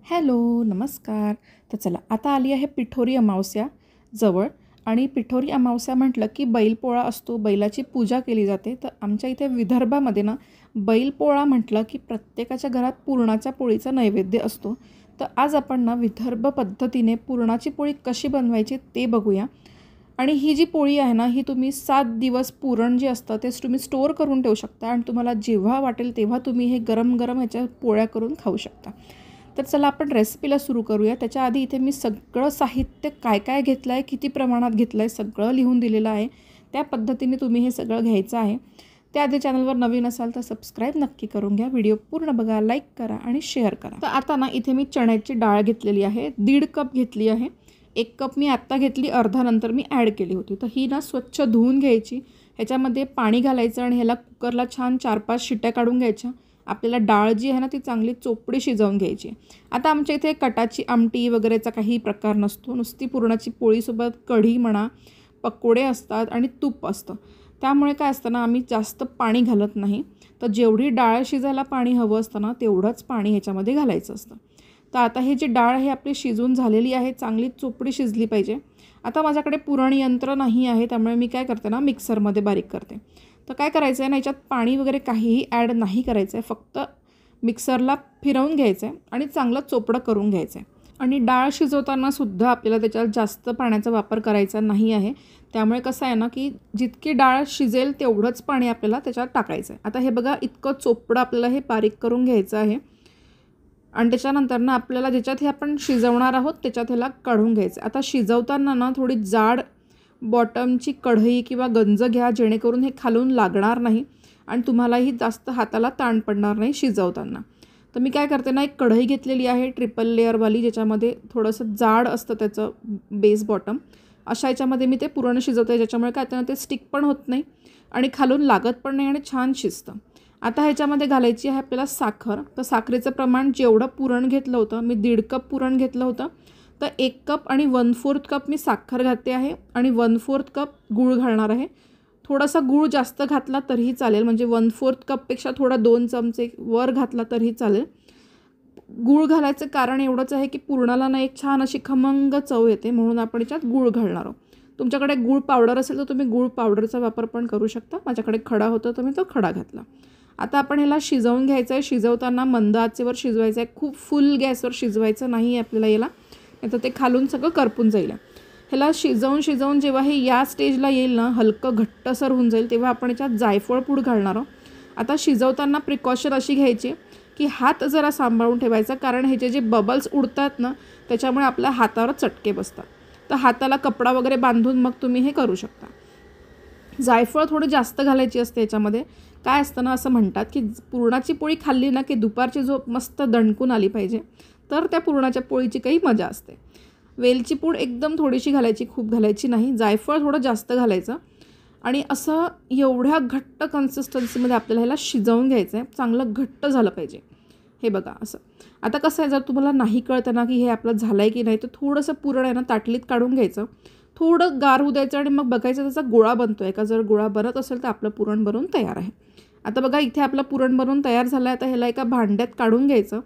Hello, नमस्कार. तर चला आता आली आहे पिठोरी अमावस्या जवळ आणि पिठोरी अमावस्या म्हटलं की बैलपोळा असतो, बैलाची पूजा केली जाते. तर आमच्या इथे विदर्भामध्ये ना बैलपोळा म्हटलं की प्रत्येकाच्या घरात पुरणाच्या पोळीचा नैवेद्य असतो. तर आज आपण ना विदर्भ पद्धतीने पुरणाची पोळी कशी बनवायची ते बघूया. आणि ही जी पोळी आहे ना, ही तुम्ही 7 दिवस पुरण जे असतं तेच तुम्ही स्टोअर करून ठेवू शकता आणि तुम्हाला जेव्हा वाटेल तेव्हा तुम्ही हे गरम-गरम ह्याच्या पोळ्या करून खाऊ शकता. तर चला आपण रेसिपीला सुरू करूया. त्याच्या आधी इथे मी सगळं साहित्य काय-काय घेतलं आहे, किती प्रमाणात घेतलं आहे, सगळं लिहून दिलेलं आहे. त्या पद्धतीने तुम्ही हे सगळं घ्यायचं आहे. त्याआधी चॅनलवर नवीन असाल तर सबस्क्राईब नक्की करून घ्या. व्हिडिओ पूर्ण बघा, लाईक करा आणि शेअर करा. तर आता ना इथे मी चण्याची डाळ घेतलेली आहे, 1.5 कप घेतली आहे. 1 कप मी आत्ता घेतली, अर्धा नंतर मी ॲड केली होती. तर ही ना स्वच्छ धुवून घ्यायची, ह्याच्यामध्ये पाणी घालायचं आणि ह्याला कुकरला छान 4-5 शिट्ट्या काढून घ्यायच्या. आपल्याला डाळ जी आहे ना ती चांगली चोपडी शिजवून घ्यायची. आता आमच्या इथे कटाची आमटी वगैरेचा काही प्रकार नसतो, नुसती पुरणाची पोळीसोबत कढी म्हणा, पकोडे असतात आणि तूप असतं. त्यामुळे काय असतं ना, आम्ही जास्त पाणी घालत नाही. तर जेवढी डाळ शिजायला पाणी हवं असतं ना तेवढंच पाणी ह्याच्यामध्ये घालायचं असतं. तर आता ही जी डाळ आहे आपली शिजून झालेली आहे, चांगली चोपडी शिजली पाहिजे. आता माझ्याकडे पुरण यंत्र नाही आहे, त्यामुळे मी काय करते ना मिक्सरमध्ये बारीक करते. तर काय करायचं आहे ना, याच्यात पाणी वगैरे काहीही ॲड नाही करायचं आहे, फक्त मिक्सरला फिरवून घ्यायचं आहे आणि चांगलं चोपडं करून घ्यायचं आहे. आणि डाळ शिजवतानासुद्धा आपल्याला त्याच्यात जास्त पाण्याचा वापर करायचा नाही आहे. त्यामुळे कसं आहे ना, की जितकी डाळ शिजेल तेवढंच पाणी आपल्याला त्याच्यात टाकायचं आहे. आता हे बघा, इतकं चोपडं आपल्याला हे बारीक करून घ्यायचं आहे. आणि त्याच्यानंतर ना आपल्याला ज्याच्यात हे आपण शिजवणार आहोत त्याच्यात ह्याला काढून घ्यायचं. आता शिजवताना ना थोडी जाड बॉटमची कढई किंवा गंज घ्या, जेणेकरून हे खालून लागणार नाही आणि तुम्हालाही जास्त हाताला ताण पडणार नाही शिजवताना. तर मी काय करते ना, एक कढई घेतलेली आहे ट्रिपल लेअरवाली, ज्याच्यामध्ये थोडंसं जाड असतं त्याचं बेस बॉटम. अशा याच्यामध्ये मी ते पुरण शिजवते, ज्याच्यामुळे काय होतं ना, ते स्टिक पण होत नाही आणि खालून लागत पण नाही आणि छान शिजतं. आता ह्याच्यामध्ये घालायची आहे आपल्याला साखर. तर साखरेचं प्रमाण जेवढं पुरण घेतलं होतं, मी 1.5 कप पुरण घेतलं होतं, तर 1 कप आणि 1/4 कप मी साखर घालते आहे आणि 1/4 कप गूळ घालणार आहे. थोडासा गूळ जास्त घातला तरीही चालेल, म्हणजे 1/4 कपपेक्षा थोडा 2 चमचे वर घातला तरीही चालेल. गूळ घालायचं कारण एवढंच आहे की पुरणाला ना एक छान अशी खमंग चव येते, म्हणून आपण याच्यात गूळ घालणार आहोत. तुमच्याकडे गूळ पावडर असेल तर तुम्ही गूळ पावडरचा वापर पण करू शकता. माझ्याकडे खडा होता तर मी तो खडा घातला. आता आपण ह्याला शिजवून घ्यायचं आहे. शिजवताना मंद आचेवर शिजवायचं आहे, खूप फुल गॅसवर शिजवायचं नाही आहे आपल्याला याला, नाही तर ते खालून सगळं करपून जाईल. ह्याला शिजवून जेव्हा हे या स्टेजला येईल ना, हलकं घट्टसर होऊन जाईल, तेव्हा आपण याच्यात जायफळ पूड घालणार आहोत. आता शिजवताना प्रिकॉशन अशी घ्यायची की हात जरा सांभाळून ठेवायचा, कारण ह्याचे जे बबल्स उडतात ना त्याच्यामुळे आपल्या हातावर चटके बसतात. तर हाताला कपडा वगैरे बांधून मग तुम्ही हे करू शकता. जायफळ थोडी जास्त घालायची असते याच्यामध्ये. काय असतं ना, असं म्हणतात की पुरणाची पोळी खाल्ली ना की दुपारची झोप मस्त दणकून आली पाहिजे, तर त्या पुरणाच्या पोळीची काही मजा असते. वेलची पूड एकदम थोडीशी घालायची, खूप घालायची नाही. जायफळ थोडं जास्त घालायचं आणि असं एवढ्या घट्ट कन्सिस्टन्सीमध्ये आपल्याला ह्याला शिजवून घ्यायचं आहे. चांगलं घट्ट झालं पाहिजे. हे बघा असं. आता कसं आहे, जर तुम्हाला नाही कळतं ना की हे आपलं झालं आहे की नाही, तर थोडंसं पुरण आहे ना ताटलीत काढून घ्यायचं, थोडं गार होऊ द्यायचं आणि मग बघायचं त्याचा गोळा बनतो आहे का. जर गोळा बनत असेल तर आपलं पुरण बनवून तयार आहे. आता बघा, इथे आपलं पुरण बनवून तयार झालं आहे. आता ह्याला एका भांड्यात काढून घ्यायचं,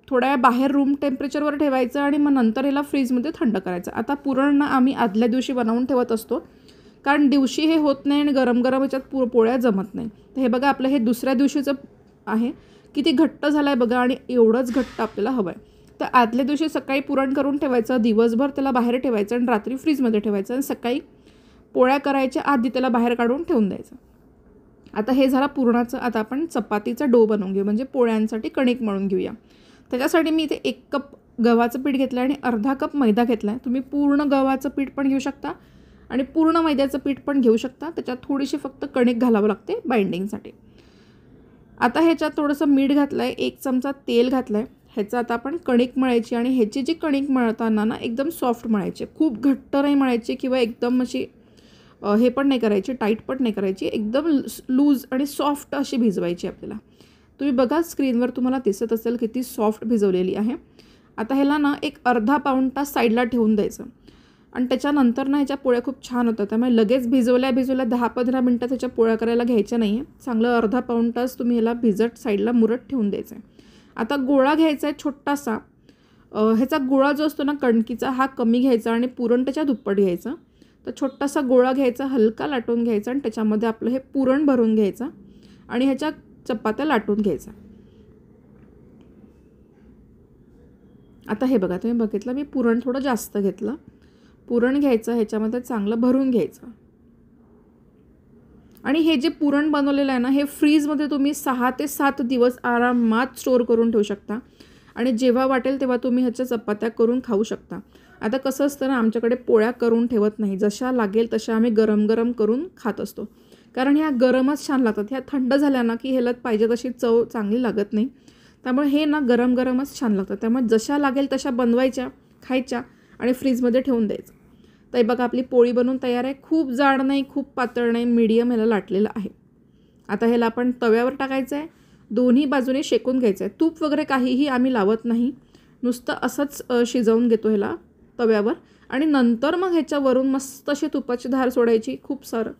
थोड्या वेळ बाहेर रूम टेम्परेचरवर ठेवायचं आणि मग नंतर ह्याला फ्रीजमध्ये थंड करायचं. आता पुरण ना आम्ही आदल्या दिवशी बनवून ठेवत असतो, कारण दिवशी हे होत नाही आणि गरम गरम ह्याच्यात पोळ्या जमत नाही. तर हे बघा, आपलं हे दुसऱ्या दिवशीचं आहे. किती घट्ट झालं आहे बघा, आणि एवढंच घट्ट आपल्याला हवं आहे. तर आदल्या दिवशी सकाळी पुरण करून ठेवायचं, दिवसभर त्याला बाहेर ठेवायचं आणि रात्री फ्रीजमध्ये ठेवायचं आणि सकाळी पोळ्या करायच्या आधी त्याला बाहेर काढून ठेवून द्यायचं. आता हे झालं पुरणाचं. आता आपण चपातीचा डो बनवून घेऊ, म्हणजे पोळ्यांसाठी कणिक मळून घेऊया. त्याच्यासाठी मी इथे 1 कप गव्हाचं पीठ घेतलं आणि अर्धा कप मैदा घेतला आहे. तुम्ही पूर्ण गव्हाचं पीठ पण घेऊ शकता आणि पूर्ण मैद्याचं पीठ पण घेऊ शकता. त्याच्यात थोडीशी फक्त कणिक घालावं लागते बाइंडिंगसाठी. आता ह्याच्यात थोडंसं मीठ घातलं आहे, 1 चमचा तेल घातलं आहे. ह्याचं आता आपण कणिक मळायची आणि ह्याची जी कणिक मळताना ना एकदम सॉफ्ट मळायची, खूप घट्ट नाही मळायची किंवा एकदम अशी हे पण नाही करायची, टाईट पण नाही करायची, एकदम लूज आणि सॉफ्ट अशी भिजवायची आपल्याला. तुम्ही बघा स्क्रीनवर तुम्हाला दिसत असेल किती सॉफ्ट भिजवलेली आहे. आता ह्याला ना एक अर्धा पाऊण तास साईडला ठेवून द्यायचं आणि त्याच्यानंतर ना ह्याच्या पोळ्या खूप छान होतात. त्यामुळे लगेच भिजवल्या 10-15 मिनटात ह्याच्या पोळ्या करायला घ्यायच्या नाही आहे. चांगलं अर्धा पाऊण तास तुम्ही ह्याला भिजत साईडला मुरत ठेवून द्यायचं आहे. आता गोळा घ्यायचा आहे छोटासा ह्याचा गोळा जो असतो ना कणकीचा हा कमी घ्यायचा आणि पुरण त्याच्या दुप्पट घ्यायचं. तर छोटासा गोळा घ्यायचा, हलका लाटून घ्यायचा आणि त्याच्यामध्ये आपलं हे पुरण भरून घ्यायचं आणि ह्याच्या चपात्या लाटून घ्यायचा. आता हे बघा, तुम्ही बघितलं मी पुरण थोडं जास्त घेतलं. पुरण घ्यायचं, ह्याच्यामध्ये चांगलं भरून घ्यायचं आणि हे जे पुरण बनवलेलं आहे ना हे फ्रीजमध्ये तुम्ही 6 ते 7 दिवस आरामात स्टोअर करून ठेवू शकता आणि जेव्हा वाटेल तेव्हा तुम्ही ह्याच्या चपात्या करून खाऊ शकता. आता कसं असतं ना, आमच्याकडे पोळ्या करून ठेवत नाही, जशा लागेल तशा आम्ही गरम गरम करून खात असतो, कारण ह्या गरमच छान लागतात. ह्या थंड झाल्या ना की ह्याला पाहिजे तशी चव चांगली लागत नाही. त्यामुळे हे ना गरम गरमच छान लागतं. त्यामुळे जशा लागेल तशा बनवायच्या, खायच्या आणि फ्रीजमध्ये ठेवून द्यायचं. तर बघा आपली पोळी बनवून तयार आहे. खूप जाड नाही, खूप पातळ नाही, मीडियम ह्याला लाटलेलं आहे. आता ह्याला आपण तव्यावर टाकायचं आहे, दोन्ही बाजूने शेकून घ्यायचं आहे. तूप वगैरे काहीही आम्ही लावत नाही, नुसतं असंच शिजवून घेतो ह्याला तव्यावर आणि नंतर मग ह्याच्यावरून मस्त अशी तुपाची धार सोडायची खूप सारं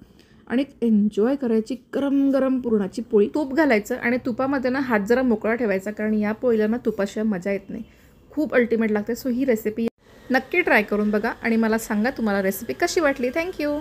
आणि एन्जॉय करायची गरम गरम पुरणाची पोळी. तूप घालायचं आणि तुपामध्ये ना हात जरा मोकळा ठेवायचा, कारण या पोळीला ना तुपाशिवाय मजा येत नाही, खूप अल्टिमेट लागते. सो ही रेसिपी नक्की ट्राय करून बघा आणि मला सांगा तुम्हाला रेसिपी कशी वाटली. थँक्यू.